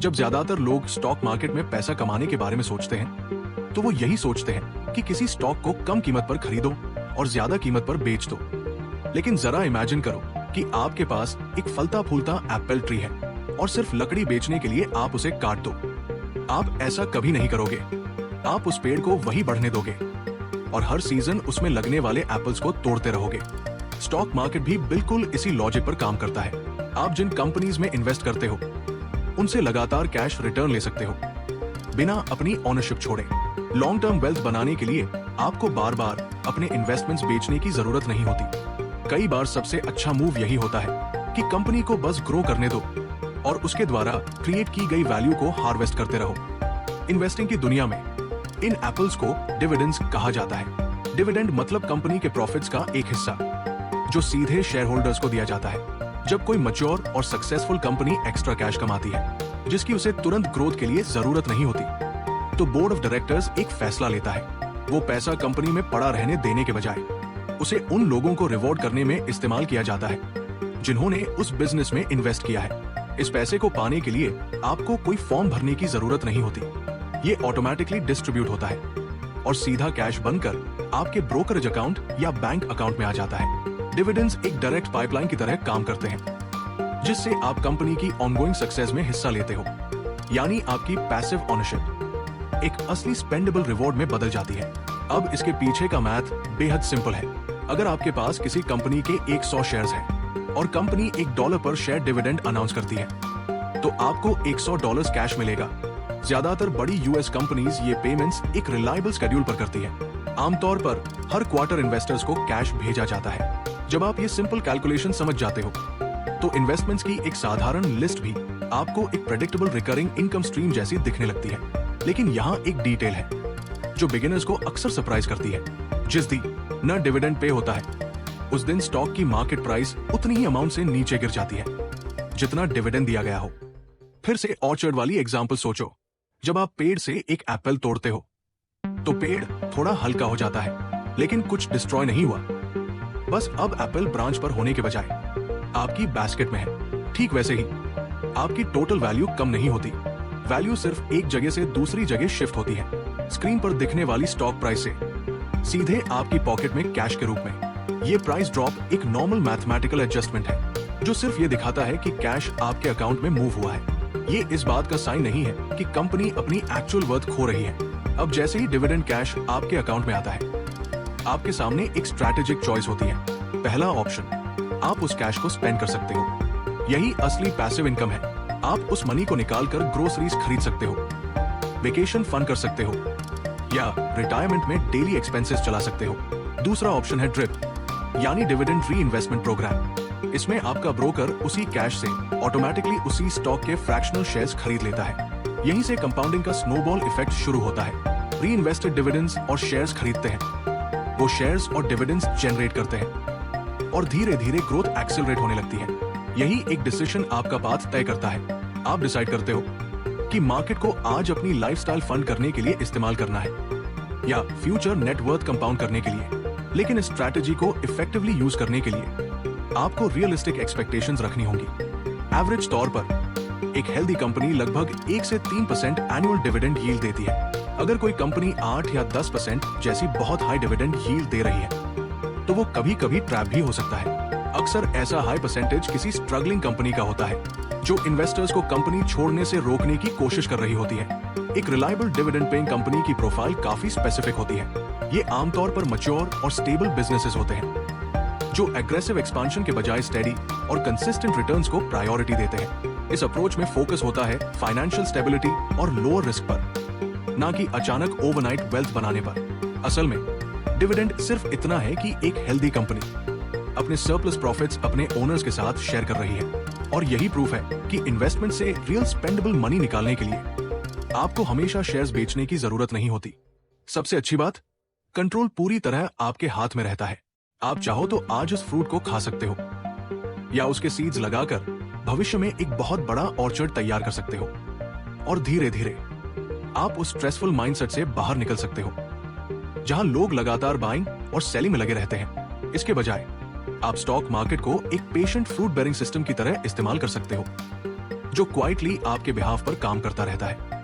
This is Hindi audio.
जब ज्यादातर लोग स्टॉक मार्केट में पैसा कमाने के बारे में सोचते हैं तो वो यही सोचते हैं कि किसी स्टॉक को कम कीमत पर खरीदो और ज्यादा कीमत पर बेच दो। लेकिन जरा इमेजिन करो कि आपके पास एक फलता फूलता एप्पल ट्री है और सिर्फ लकड़ी बेचने के लिए आप उसे काट दो। आप ऐसा कभी नहीं करोगे। आप उस पेड़ को वही बढ़ने दोगे और हर सीजन उसमें लगने वाले एप्पल्स को तोड़ते रहोगे। स्टॉक मार्केट भी बिल्कुल इसी लॉजिक पर काम करता है। आप जिन कंपनीज में इन्वेस्ट करते हो उनसे लगातार कैश रिटर्न ले सकते हो बिना अपनी ओनरशिप छोड़े। लॉन्ग टर्म वेल्थ बनाने के लिए आपको बार बार अपने इन्वेस्टमेंट्स बेचने की जरूरत नहीं होती। कई बार सबसे अच्छा मूव यही होता है कि कंपनी को बस ग्रो करने दो और उसके द्वारा क्रिएट की गई वैल्यू को हार्वेस्ट करते रहो। इन्वेस्टिंग की दुनिया में इन एप्पल्स को डिविडेंड्स कहा जाता है। डिविडेंड मतलब कंपनी के प्रॉफिट्स का एक हिस्सा जो सीधे शेयर होल्डर्स को दिया जाता है। जब कोई मैच्योर और सक्सेसफुल कंपनी एक्स्ट्रा कैश कमाती है जिसकी उसे तुरंत ग्रोथ के लिए जरूरत नहीं होती, तो बोर्ड ऑफ डायरेक्टर्स एक फैसला लेता है। वो पैसा कंपनी में पड़ा रहने देने के बजाय उसे उन लोगों को रिवॉर्ड करने में इस्तेमाल किया जाता है जिन्होंने उस बिजनेस में इन्वेस्ट किया है। इस पैसे को पाने के लिए आपको कोई फॉर्म भरने की जरूरत नहीं होती। ये ऑटोमेटिकली डिस्ट्रीब्यूट होता है और सीधा कैश बनकर आपके ब्रोकरेज अकाउंट या बैंक अकाउंट में आ जाता है। डिविडेंड्स एक डायरेक्ट पाइपलाइन की तरह काम करते हैं जिससे आप कंपनी की ऑनगोइंग सक्सेस में हिस्सा लेते हो, यानी आपकी पैसिव ओनरशिप एक असली स्पेंडेबल रिवॉर्ड में बदल जाती है। अब इसके पीछे का मैथ बेहद सिंपल है। अगर आपके पास किसी कंपनी के 100 शेयर्स हैं और कंपनी $1 पर शेयर डिविडेंड अनाउंस करती है तो आपको $100 कैश मिलेगा। ज्यादातर बड़ी यूएस कंपनीज ये पेमेंट्स एक रिलायबल शेड्यूल पर करती है। आमतौर पर हर क्वार्टर इन्वेस्टर्स को कैश भेजा जाता है। जब आप ये सिंपल कैलकुलेशन समझ जाते हो तो इन्वेस्टमेंट्स की एक साधारण लिस्ट भी आपको एक प्रेडिक्टेबल रिकरिंग इनकम स्ट्रीम जैसी दिखने लगती है। लेकिन यहाँ एक डिटेल है जो बिगिनर्स को अक्सर सरप्राइज करती है। जिस दिन न डिविडेंड पे होता है उस दिन स्टॉक की मार्केट प्राइस उतनी ही अमाउंट से नीचे गिर जाती है जितना डिविडेंड दिया गया हो। फिर से ऑर्चर्ड वाली एग्जांपल सोचो। जब आप पेड़ से एक एप्पल तोड़ते हो तो पेड़ थोड़ा हल्का हो जाता है लेकिन कुछ डिस्ट्रॉय नहीं हुआ। बस अब एप्पल ब्रांच पर होने के बजाय आपकी बास्केट में है। ठीक वैसे ही आपकी टोटल वैल्यू कम नहीं होती। वैल्यू सिर्फ एक जगह से दूसरी जगह शिफ्ट होती है। स्क्रीन पर दिखने वाली स्टॉक प्राइस से सीधे आपकी पॉकेट में कैश के रूप में। ये प्राइस ड्रॉप एक नॉर्मल मैथमेटिकल एडजस्टमेंट है जो सिर्फ ये दिखाता है कि कैश आपके अकाउंट में मूव हुआ है। ये इस बात का साइन नहीं है कि कंपनी अपनी एक्चुअल वर्थ खो रही है। अब जैसे ही डिविडेंड कैश आपके अकाउंट में आता है आपके सामने एक स्ट्रैटेजिक चॉइस होती है। पहला ऑप्शन, आप उस कैश को स्पेंड कर सकते हो। यही असली पैसिव इनकम है। आप उस मनी को निकालकर ग्रोसरीज खरीद सकते हो, वेकेशन फंड कर सकते हो या रिटायरमेंट में डेली एक्सपेंसेस चला सकते हो। दूसरा ऑप्शन है ड्रिप यानी डिविडेंड री इन्वेस्टमेंट प्रोग्राम। इसमें आपका ब्रोकर उसी कैश से ऑटोमेटिकली उसी स्टॉक के फ्रैक्शनल शेयर्स खरीद लेता है। यहीं से कंपाउंडिंग का स्नोबॉल इफेक्ट शुरू होता है। री इन्वेस्टेड डिविडेंड्स और शेयर्स खरीदते हैं, वो शेयर्स और डिविडेंड्स जनरेट करते हैं और धीरे धीरे ग्रोथ एक्सेलरेट होने लगती है। यही एक डिसीजन आपका पाथ तय करता है। आप डिसाइड करते हो कि मार्केट को आज अपनी लाइफस्टाइल फंड करने के लिए इस्तेमाल करना है या फ्यूचर नेटवर्थ कंपाउंड करने के लिए। लेकिन इस स्ट्रैटेजी को इफेक्टिवली यूज करने के लिए आपको रियलिस्टिक एक्सपेक्टेशंस रखनी होंगी। एवरेज तौर पर एक हेल्दी कंपनी लगभग 1 से 3% एनुअल डिविडेंड यील्ड देती है। अगर कोई कंपनी 8 या 10% जैसी बहुत हाई डिविडेंड यील्ड दे रही है तो वो कभी कभी ट्रैप भी हो सकता है। अक्सर ऐसा हाई परसेंटेज किसी स्ट्रगलिंग कंपनी का होता है जो इन्वेस्टर्स को कंपनी छोड़ने से रोकने की कोशिश कर रही होती है। एक रिलायबल डिविडेंड पेइंग कंपनी की प्रोफाइल काफी स्पेसिफिक होती है। ये आमतौर पर मैच्योर और स्टेबल बिजनेसेस होते हैं जो एग्रेसिव एक्सपांशन के बजाय स्टेडी और कंसिस्टेंट रिटर्न्स को प्रायोरिटी देते हैं। इस अप्रोच में फोकस होता है फाइनेंशियल स्टेबिलिटी और लोअर रिस्क पर, ना कि अचानक ओवरनाइट वेल्थ बनाने पर। असल में डिविडेंड सिर्फ इतना है कि एक हेल्दी कंपनी अपने सरप्लस प्रॉफिट्स अपने ओनर्स के साथ शेयर कर रही है और यही प्रूफ है कि इन्वेस्टमेंट से रियल स्पेंडेबल मनी निकालने के लिए आपको हमेशा शेयर्स बेचने की जरूरत नहीं होती। सबसे अच्छी बात, कंट्रोल पूरी तरह आपके हाथ में रहता है। आप चाहो तो आज उस फ्रूट को खा सकते हो या उसके सीड्स लगाकर भविष्य में एक बहुत बड़ा ऑर्चर्ड तैयार कर सकते हो और धीरे धीरे आप उस स्ट्रेसफुल माइंडसेट से बाहर निकल सकते हो जहां लोग लगातार बाइंग और सेलिंग में लगे रहते हैं। इसके बजाय आप स्टॉक मार्केट को एक पेशेंट फ्रूट बेरिंग सिस्टम की तरह इस्तेमाल कर सकते हो। जो क्वाइटली आपके बिहाफ पर काम करता रहता है।